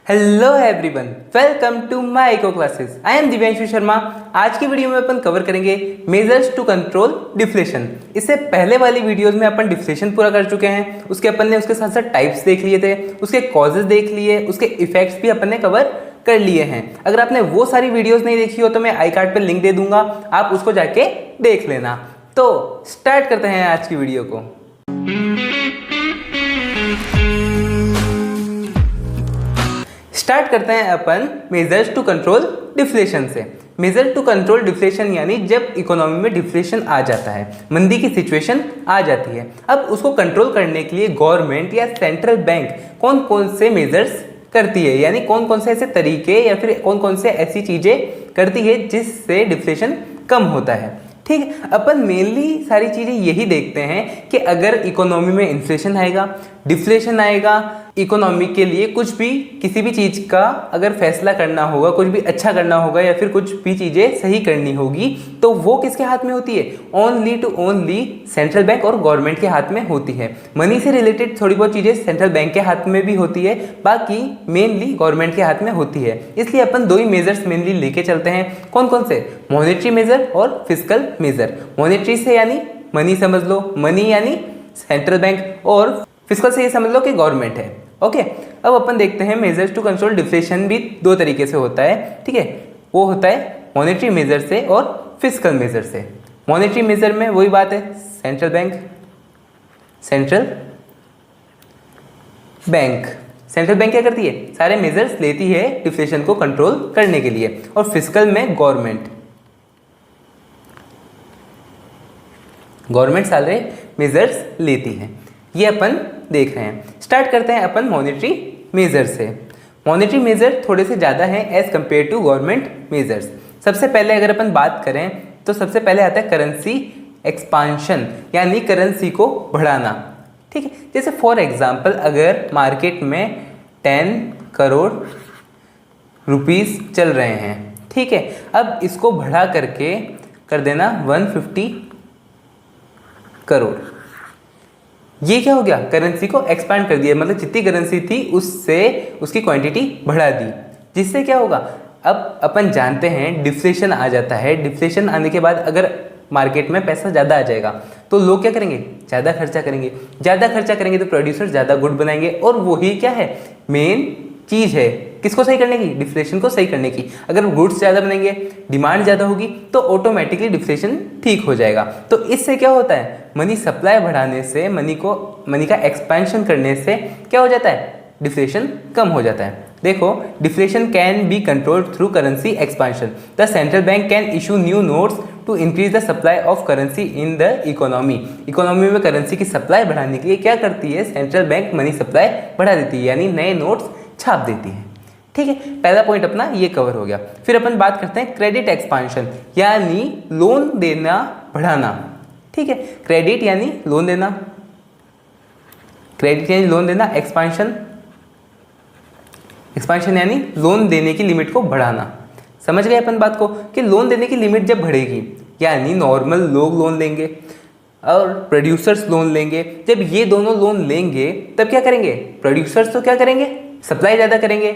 Hello everyone, welcome to my eco classes. I am Divyanshu Sharma. आज की video में अपन कवर करेंगे मेजर्स टू कंट्रोल डिफ्लेशन। इससे पहले वाली वीडियोस में अपन डिफ्लेशन पूरा कर चुके हैं। उसके अपन ने उसके साथ साथ टाइप्स देख लिए थे, उसके कॉजेज देख लिए, उसके इफेक्ट्स भी अपन ने कवर कर लिए हैं। अगर आपने वो सारी वीडियोस नहीं देखी हो तो मैं आई कार्ड पर लिंक दे दूंगा, आप उसको जाके देख लेना। तो स्टार्ट करते हैं आज की वीडियो को। स्टार्ट करते हैं अपन मेजर्स टू कंट्रोल डिफ्लेशन से। मेजर टू कंट्रोल डिफ्लेशन यानी जब इकोनॉमी में डिफ्लेशन आ जाता है, मंदी की सिचुएशन आ जाती है, अब उसको कंट्रोल करने के लिए गवर्नमेंट या सेंट्रल बैंक कौन कौन से मेजर्स करती है, यानी कौन कौन से ऐसे तरीके या फिर कौन कौन से ऐसी चीज़ें करती है जिससे डिफ्लेशन कम होता है। ठीक है, अपन मेनली सारी चीज़ें यही देखते हैं कि अगर इकोनॉमी में इन्फ्लेशन आएगा, डिफ्लेशन आएगा, इकोनॉमी के लिए कुछ भी किसी भी चीज़ का अगर फैसला करना होगा, कुछ भी अच्छा करना होगा या फिर कुछ भी चीज़ें सही करनी होगी, तो वो किसके हाथ में होती है? Only to only central bank और गवर्नमेंट के हाथ में होती है। मनी से रिलेटेड थोड़ी बहुत चीज़ें सेंट्रल बैंक के हाथ में भी होती है, बाकी मेनली गवर्नमेंट के हाथ में होती है। इसलिए अपन दो ही मेजर्स मेनली लेके चलते हैं। कौन कौन से? मॉनेटरी मेजर और फिस्कल मेजर। मॉनेटरी से यानी मनी समझ लो, मनी यानी सेंट्रल बैंक, और फिस्कल से ये समझ लो कि गवर्नमेंट है। ओके, अब अपन देखते हैं मेजर्स टू कंट्रोल डिफ्लेशन भी दो तरीके से होता है। ठीक है, वो होता है मॉनेटरी मेजर से और फिस्कल मेजर से। मॉनेटरी मेजर में वही बात है, सेंट्रल बैंक सेंट्रल बैंक क्या करती है? सारे मेजर्स लेती है डिफ्लेशन को कंट्रोल करने के लिए। और फिस्कल में गवर्नमेंट सारे मेजर्स लेती है। ये अपन देख रहे हैं। स्टार्ट करते हैं अपन मॉनेटरी मेजर से। मॉनेटरी मेजर थोड़े से ज़्यादा हैं as compare to government measures. सबसे पहले अगर अपन बात करें तो सबसे पहले आता है करेंसी एक्सपांशन, यानी करेंसी को बढ़ाना। ठीक है, जैसे फॉर एग्जांपल अगर मार्केट में 10 करोड़ रुपीस चल रहे हैं, ठीक है, अब इसको बढ़ा करके कर देना 150 करोड़। ये क्या हो गया? करेंसी को एक्सपांड कर दिया, मतलब जितनी करेंसी थी उससे उसकी क्वांटिटी बढ़ा दी। जिससे क्या होगा? अब अपन जानते हैं डिफ्लेशन आ जाता है। डिफ्लेशन आने के बाद अगर मार्केट में पैसा ज़्यादा आ जाएगा तो लोग क्या करेंगे? ज़्यादा खर्चा करेंगे। ज़्यादा खर्चा करेंगे तो प्रोड्यूसर ज़्यादा गुड बनाएंगे, और वही क्या है? मेन चीज़ है किसको सही करने की? डिफ्लेशन को सही करने की। अगर गुड्स ज़्यादा बनेंगे, डिमांड ज़्यादा होगी, तो ऑटोमेटिकली डिफ्लेशन ठीक हो जाएगा। तो इससे क्या होता है? मनी सप्लाई बढ़ाने से, मनी का एक्सपेंशन करने से क्या हो जाता है? डिफ्लेशन कम हो जाता है। देखो, deflation can be controlled through currency expansion. The central bank can issue new notes to increase the supply of currency in the economy. Economy में करेंसी की सप्लाई बढ़ाने के लिए क्या करती है? सेंट्रल बैंक मनी सप्लाई बढ़ा देती है, यानी नए नोट्स छाप देती है। ठीक है, पहला पॉइंट अपना ये कवर हो गया। फिर अपन बात करते हैं क्रेडिट एक्सपांशन, यानी लोन देना बढ़ाना। ठीक है, क्रेडिट यानी लोन देना, एक्सपांशन यानी लोन देने की लिमिट को बढ़ाना। समझ गए अपन बात को कि लोन देने की लिमिट जब बढ़ेगी, यानी नॉर्मल लोग लोन लेंगे और प्रोड्यूसर्स लोन लेंगे। जब ये दोनों लोन लेंगे तब क्या करेंगे? प्रोड्यूसर्स तो क्या करेंगे? सप्लाई ज़्यादा करेंगे,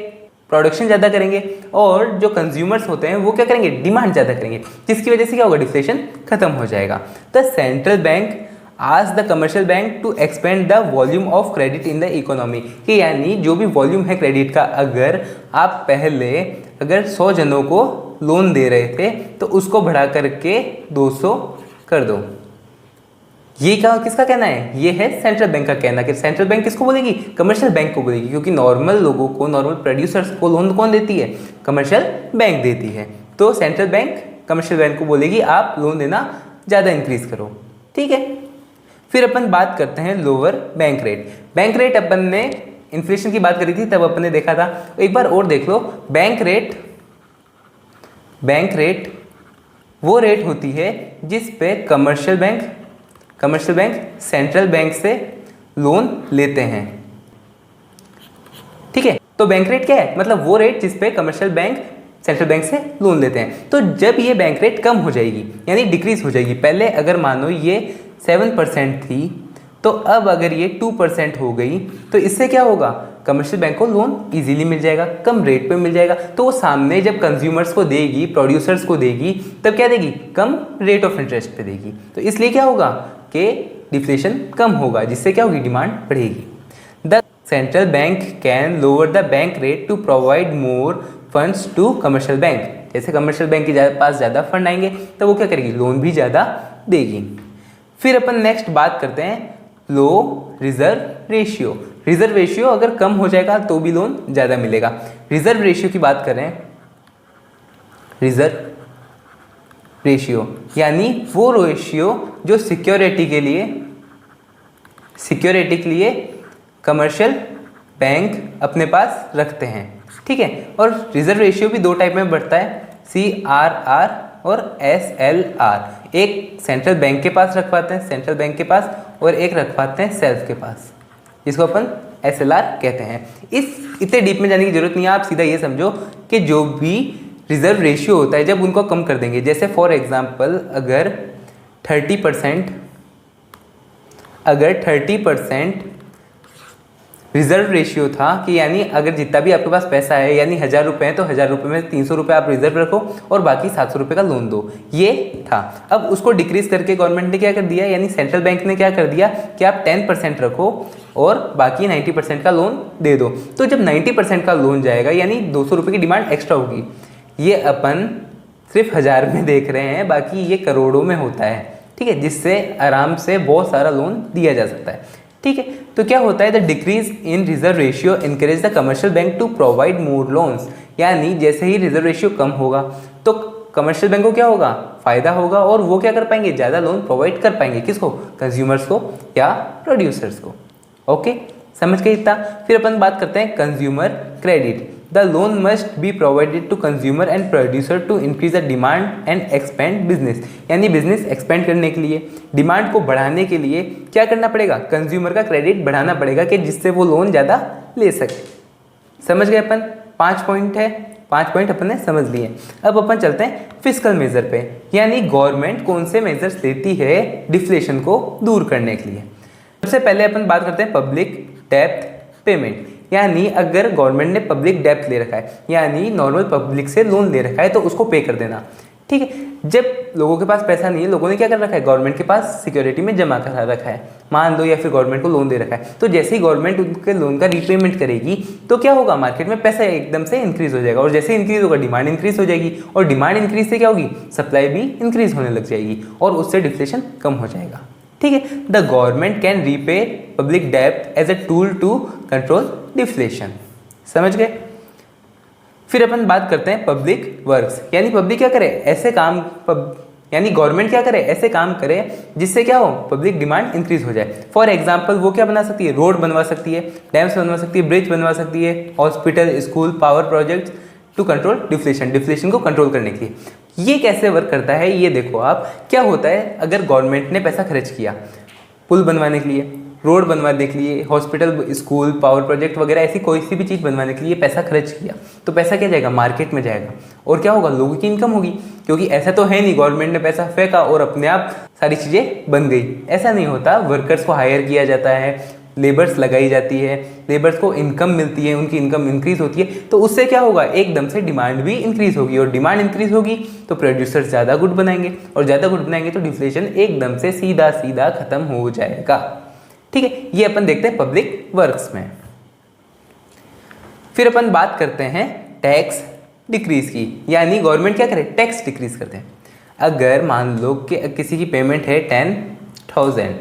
प्रोडक्शन ज़्यादा करेंगे, और जो कंज्यूमर्स होते हैं वो क्या करेंगे? डिमांड ज़्यादा करेंगे, जिसकी वजह से क्या होगा? डिफ्लेशन खत्म हो जाएगा। The central bank urge the commercial bank to expand the volume of credit in the economy, कि यानी जो भी वॉल्यूम है क्रेडिट का, अगर आप पहले 100 जनों को लोन दे रहे थे तो उसको बढ़ा करके 200 कर दो। ये क्या किसका कहना है? ये है सेंट्रल बैंक का कहना। कि सेंट्रल बैंक किसको बोलेगी? कमर्शियल बैंक को बोलेगी, क्योंकि नॉर्मल लोगों को, नॉर्मल प्रोड्यूसर्स को लोन कौन देती है? कमर्शियल बैंक देती है। तो सेंट्रल बैंक कमर्शियल बैंक को बोलेगी आप लोन देना ज़्यादा इंक्रीज करो। ठीक है, फिर अपन बात करते हैं lower bank rate. Bank rate अपन ने इन्फ्लेशन की बात करी थी तब अपन ने देखा था, एक बार और देख लो। बैंक रेट वो रेट होती है जिस पे कमर्शियल बैंक सेंट्रल बैंक से लोन लेते हैं। ठीक है, तो बैंक रेट क्या है? मतलब वो रेट जिस पे कमर्शियल बैंक सेंट्रल बैंक से लोन लेते हैं। तो जब ये बैंक रेट कम हो जाएगी, यानी डिक्रीज हो जाएगी, पहले अगर मानो ये 7% थी तो अब अगर ये 2% हो गई, तो इससे क्या होगा? कमर्शियल बैंक को लोन इजीली मिल जाएगा, कम रेट पे मिल जाएगा। तो वो सामने जब कंज्यूमर्स को देगी, प्रोड्यूसर्स को देगी, तब क्या देगी, कम रेट ऑफ इंटरेस्ट पे देगी। तो इसलिए क्या होगा कि डिफ्लेशन कम होगा, जिससे क्या होगी, डिमांड बढ़ेगी। The central bank can lower the bank rate to provide more funds to commercial bank. जैसे कमर्शियल बैंक के पास ज़्यादा फंड आएंगे तो वो क्या करेगी, लोन भी ज़्यादा देगी। फिर अपन नेक्स्ट बात करते हैं लो रिजर्व रेशियो। रिजर्व रेशियो अगर कम हो जाएगा तो भी लोन ज़्यादा मिलेगा। रिजर्व रेशियो की बात करें, रिजर्व रेशियो यानी वो रेशियो जो सिक्योरिटी के लिए कमर्शियल बैंक अपने पास रखते हैं, ठीक है। और रिजर्व रेशियो भी दो टाइप में बढ़ता है, CRR और SLR। एक सेंट्रल बैंक के पास रखवाते हैं, सेंट्रल बैंक के पास, और एक रखवाते हैं सेल्फ के पास, जिसको अपन SLR कहते हैं। इतने डीप में जाने की जरूरत नहीं है, आप सीधा ये समझो कि जो भी रिजर्व रेशियो होता है जब उनको कम कर देंगे, जैसे फॉर एग्जांपल अगर 30% रिजर्व रेशियो था कि यानी अगर जितना भी आपके पास पैसा है, यानी 1000 रुपये है तो 1000 रुपये में 300 रुपये आप रिजर्व रखो और बाकी 700 रुपये का लोन दो, ये था। अब उसको डिक्रीज करके गवर्नमेंट ने क्या कर दिया, यानी सेंट्रल बैंक ने क्या कर दिया कि आप 10% रखो और बाकी 90% का लोन दे दो। तो जब 90% का लोन जाएगा यानी 200 रुपये की डिमांड एक्स्ट्रा होगी। ये अपन सिर्फ 1000 में देख रहे हैं, बाकी ये करोड़ों में होता है, ठीक है, जिससे आराम से बहुत सारा लोन दिया जा सकता है, ठीक है। तो क्या होता है, the decrease in reserve ratio encourage the commercial bank to provide more loans. यानी जैसे ही रिजर्व रेशियो कम होगा तो कमर्शियल बैंक को क्या होगा, फायदा होगा, और वो क्या कर पाएंगे, ज़्यादा लोन प्रोवाइड कर पाएंगे। किसको, कंज्यूमर्स को या प्रोड्यूसर्स को। ओके, समझ गए इतना। फिर अपन बात करते हैं consumer credit. The loan must be provided to consumer and producer to increase the demand and expand business. यानी बिजनेस एक्सपेंड करने के लिए, डिमांड को बढ़ाने के लिए क्या करना पड़ेगा, कंज्यूमर का क्रेडिट बढ़ाना पड़ेगा कि जिससे वो लोन ज़्यादा ले सके। समझ गए अपन, 5 पॉइंट है, 5 पॉइंट अपन ने समझ लिए। अब अपन चलते हैं फिस्कल मेजर पे, यानी गवर्नमेंट कौन से मेजर्स लेती है डिफ्लेशन को दूर करने के लिए। सबसे पहले अपन बात करते हैं पब्लिक डेप्थ पेमेंट। यानी अगर गवर्नमेंट ने पब्लिक डेप्थ ले रखा है, यानी नॉर्मल पब्लिक से लोन ले रखा है, तो उसको पे कर देना, ठीक है। जब लोगों के पास पैसा नहीं है, लोगों ने क्या कर रखा है, गवर्नमेंट के पास सिक्योरिटी में जमा करा रखा है, मान लो, या फिर गवर्नमेंट को लोन दे रखा है। तो जैसे ही गवर्नमेंट उनके लोन का रीपेमेंट करेगी तो क्या होगा, मार्केट में पैसा एकदम से इंक्रीज हो जाएगा, और जैसे इंक्रीज होगा डिमांड इंक्रीज हो जाएगी, और डिमांड इंक्रीज से क्या होगी, सप्लाई भी इंक्रीज होने लग जाएगी, और उससे डिफ्लेशन कम हो जाएगा, ठीक है। The government can repay public डेप्थ as a tool to control deflation. समझ गए। फिर अपन बात करते हैं पब्लिक वर्क्स, यानी पब्लिक क्या करे, ऐसे काम यानी गवर्नमेंट क्या करे, ऐसे काम करे जिससे क्या हो, पब्लिक डिमांड इंक्रीज हो जाए। फॉर एग्जांपल वो क्या बना सकती है, रोड बनवा सकती है, डैम्स बनवा सकती है, ब्रिज बनवा सकती है, hospital, school, power projects to control deflation, deflation को कंट्रोल करने के लिए। ये कैसे वर्क करता है, ये देखो आप। क्या होता है, अगर गवर्नमेंट ने पैसा खर्च किया पुल बनवाने के लिए, रोड बनवाने के लिए, हॉस्पिटल, स्कूल, पावर प्रोजेक्ट वगैरह ऐसी कोई सी भी चीज़ बनवाने के लिए पैसा खर्च किया, तो पैसा क्या जाएगा, मार्केट में जाएगा, और क्या होगा, लोगों की इनकम होगी। क्योंकि ऐसा तो है नहीं गवर्नमेंट ने पैसा फेंका और अपने आप सारी चीज़ें बन गई, ऐसा नहीं होता। वर्कर्स को हायर किया जाता है, लेबर्स लगाई जाती है, लेबर्स को इनकम मिलती है, उनकी इनकम इंक्रीज होती है, तो उससे क्या होगा, एकदम से डिमांड भी इंक्रीज होगी, और डिमांड इंक्रीज होगी तो प्रोड्यूसर्स ज़्यादा गुड बनाएंगे, और ज़्यादा गुड बनाएंगे तो डिफ्लेशन एकदम से सीधा सीधा खत्म हो जाएगा, ठीक है। ये अपन देखते हैं पब्लिक वर्क्स में। फिर अपन बात करते हैं टैक्स डिक्रीज की, यानी गवर्नमेंट क्या करे, टैक्स डिक्रीज करते हैं। अगर मान लो कि किसी की पेमेंट है 10,000,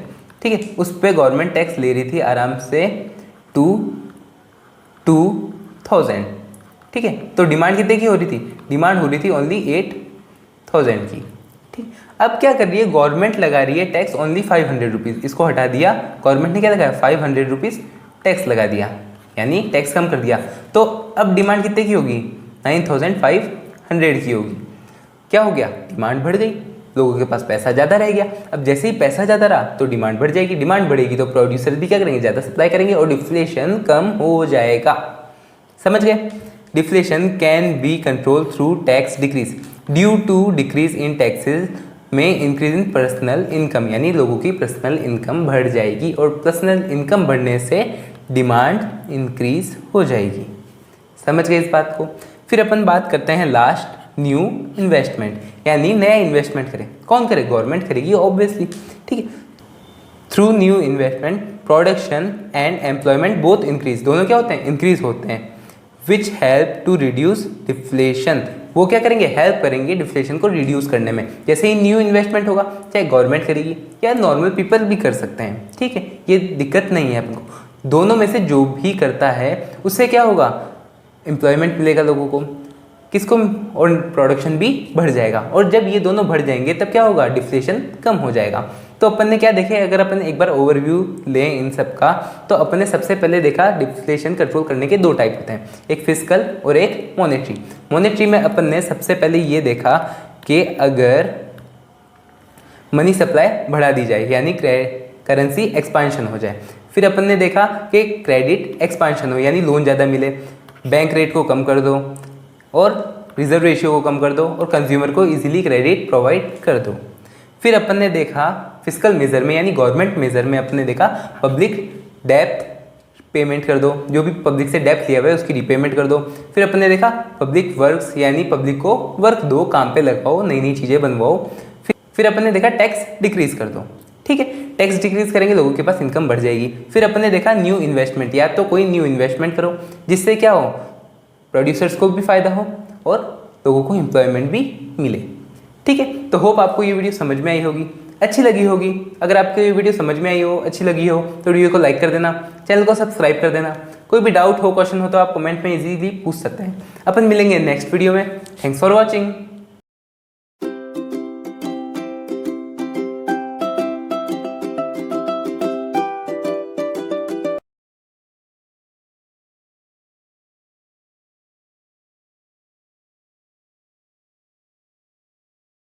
ठीक है, उस पर गवर्नमेंट टैक्स ले रही थी आराम से 2,000, ठीक है। तो डिमांड कितने की हो रही थी, डिमांड हो रही थी ओनली 8,000 की, ठीक। अब क्या कर रही है गवर्नमेंट, लगा रही है टैक्स ओनली 500 रुपीज़। इसको हटा दिया गवर्नमेंट ने, क्या लगाया, 500 रुपीज़ टैक्स लगा दिया, यानी टैक्स कम कर दिया। तो अब डिमांड कितने की होगी, 9,500 की होगी। क्या हो गया, डिमांड बढ़ गई, लोगों के पास पैसा ज़्यादा रह गया। अब जैसे ही पैसा ज़्यादा रहा तो डिमांड बढ़ जाएगी, डिमांड बढ़ेगी तो प्रोड्यूसर भी क्या करेंगे, ज़्यादा सप्लाई करेंगे, और डिफ्लेशन कम हो जाएगा। समझ गए। Deflation can be control through tax decrease due to decrease in taxes में इंक्रीज इन पर्सनल इनकम, यानी लोगों की पर्सनल इनकम बढ़ जाएगी, और पर्सनल इन्कम बढ़ने से डिमांड इंक्रीज हो जाएगी। समझ गए इस बात को। फिर अपन बात करते हैं लास्ट, न्यू इन्वेस्टमेंट, यानी नया इन्वेस्टमेंट करें। कौन करे? गवर्नमेंट करेगी ऑब्वियसली, ठीक है। Through new investment production and employment both increase, दोनों क्या होते हैं? इंक्रीज होते हैं। Which help to reduce deflation, वो क्या करेंगे? हेल्प करेंगे डिफ्लेशन को रिड्यूस करने में। जैसे ही न्यू इन्वेस्टमेंट होगा, चाहे गवर्नमेंट करेगी या नॉर्मल पीपल भी कर सकते हैं, ठीक है, ये दिक्कत नहीं है आपको। दोनों में से जो भी करता है उससे क्या होगा? एम्प्लॉयमेंट मिलेगा लोगों को, किसको? और प्रोडक्शन भी बढ़ जाएगा। और जब ये दोनों बढ़ जाएंगे तब क्या होगा? डिफ्लेशन कम हो जाएगा। तो अपन ने क्या देखे? अगर अपन एक बार ओवरव्यू लें इन सब का, तो अपन ने सबसे पहले देखा डिफ्लेशन कंट्रोल करने के दो टाइप होते हैं, एक फिस्कल और एक मॉनेटरी। मॉनेटरी में अपन ने सबसे पहले ये देखा कि अगर मनी सप्लाई बढ़ा दी जाए, यानी करेंसी एक्सपांशन हो जाए। फिर अपन ने देखा कि क्रेडिट एक्सपांशन हो, यानी लोन ज़्यादा मिले, बैंक रेट को कम कर दो और रिजर्व रेशियो को कम कर दो और कंज्यूमर को इजीली क्रेडिट प्रोवाइड कर दो। फिर अपन ने देखा फिस्कल मेजर में, यानी गवर्नमेंट मेजर में अपन ने देखा पब्लिक डेप्थ पेमेंट कर दो, जो भी पब्लिक से डेप्थ लिया हुआ है उसकी रिपेमेंट कर दो। फिर अपन ने देखा पब्लिक वर्क्स, यानी पब्लिक को वर्क दो, काम पे लगाओ, नई नई चीज़ें बनवाओ। फिर अपन ने देखा टैक्स डिक्रीज कर दो, ठीक है, टैक्स डिक्रीज करेंगे लोगों के पास इनकम बढ़ जाएगी। फिर अपन ने देखा न्यू इन्वेस्टमेंट, या तो कोई न्यू इन्वेस्टमेंट करो जिससे क्या हो? प्रोड्यूसर्स को भी फायदा हो और लोगों को एम्प्लॉयमेंट भी मिले, ठीक है। तो होप आपको ये वीडियो समझ में आई होगी, अच्छी लगी होगी। अगर आपको ये वीडियो समझ में आई हो, अच्छी लगी हो, तो वीडियो को लाइक कर देना, चैनल को सब्सक्राइब कर देना। कोई भी डाउट हो, क्वेश्चन हो तो आप कमेंट में इजीली पूछ सकते हैं। अपन मिलेंगे नेक्स्ट वीडियो में। Thanks for watching.